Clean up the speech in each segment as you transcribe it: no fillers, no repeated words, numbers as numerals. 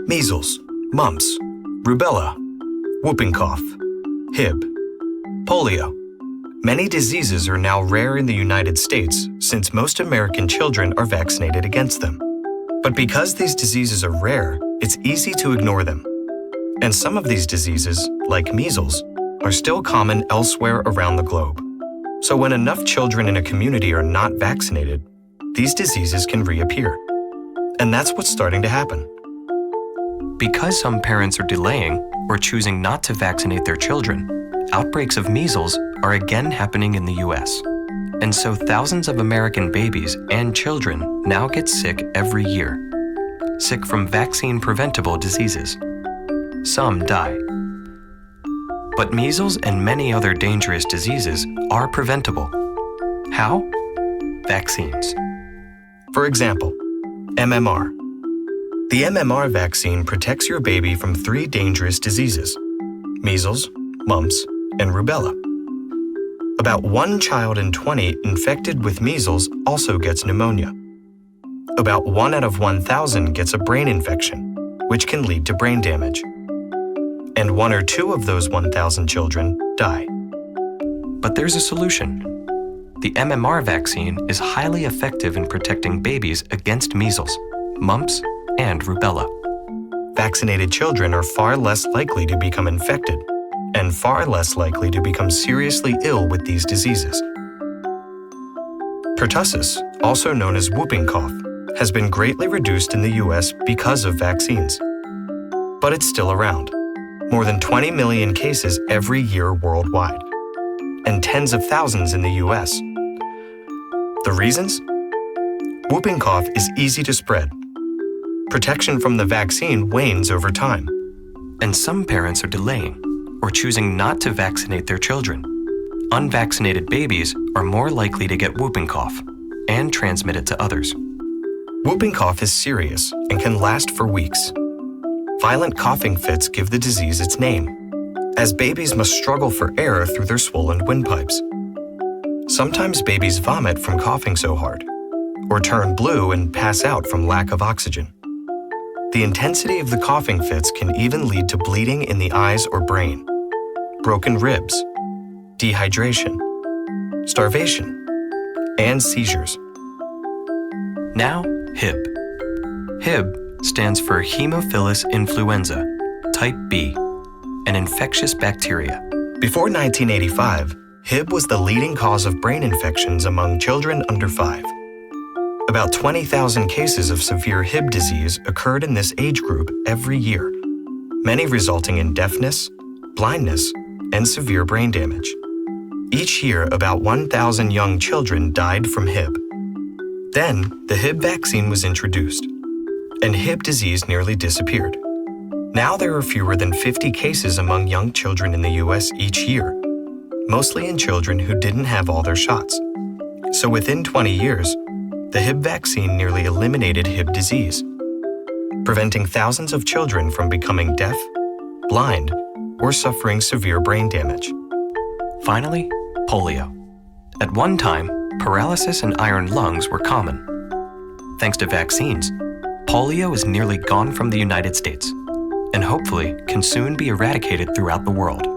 measles, mumps, rubella, whooping cough, Hib, polio. Many diseases are now rare in the United States since most American children are vaccinated against them. But because these diseases are rare, it's easy to ignore them. And some of these diseases, like measles, are still common elsewhere around the globe. So when enough children in a community are not vaccinated, these diseases can reappear. And that's what's starting to happen. Because some parents are delaying or choosing not to vaccinate their children, outbreaks of measles are again happening in the US. And so thousands of American babies and children now get sick every year. Sick from vaccine-preventable diseases. Some die. But measles and many other dangerous diseases are preventable. How? Vaccines. For example, MMR. The MMR vaccine protects your baby from 3 dangerous diseases: measles, mumps, and rubella. About 1 child in 20 infected with measles also gets pneumonia. About 1 out of 1,000 gets a brain infection, which can lead to brain damage. And 1 or 2 of those 1,000 children die. But there's a solution. The MMR vaccine is highly effective in protecting babies against measles, mumps, and rubella. Vaccinated children are far less likely to become infected and far less likely to become seriously ill with these diseases. Pertussis, also known as whooping cough, has been greatly reduced in the US because of vaccines. But it's still around. More than 20 million cases every year worldwide, and tens of thousands in the US. The reasons? Whooping cough is easy to spread. Protection from the vaccine wanes over time. And some parents are delaying or choosing not to vaccinate their children. Unvaccinated babies are more likely to get whooping cough and transmit it to others. Whooping cough is serious and can last for weeks. Violent coughing fits give the disease its name, as babies must struggle for air through their swollen windpipes. Sometimes babies vomit from coughing so hard, or turn blue and pass out from lack of oxygen. The intensity of the coughing fits can even lead to bleeding in the eyes or brain, broken ribs, dehydration, starvation, and seizures. Now, Hib. Hib stands for Haemophilus influenza, type B, an infectious bacteria. Before 1985, Hib was the leading cause of brain infections among children under 5. About 20,000 cases of severe Hib disease occurred in this age group every year, many resulting in deafness, blindness, and severe brain damage. Each year, about 1,000 young children died from Hib. Then, the Hib vaccine was introduced, and Hib disease nearly disappeared. Now there are fewer than 50 cases among young children in the US each year, mostly in children who didn't have all their shots. So within 20 years, the Hib vaccine nearly eliminated Hib disease, preventing thousands of children from becoming deaf, blind, or suffering severe brain damage. Finally, polio. At one time, paralysis and iron lungs were common. Thanks to vaccines, polio is nearly gone from the United States, and hopefully can soon be eradicated throughout the world.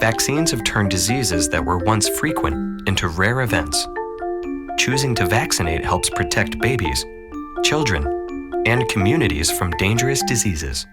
Vaccines have turned diseases that were once frequent into rare events. Choosing to vaccinate helps protect babies, children, and communities from dangerous diseases.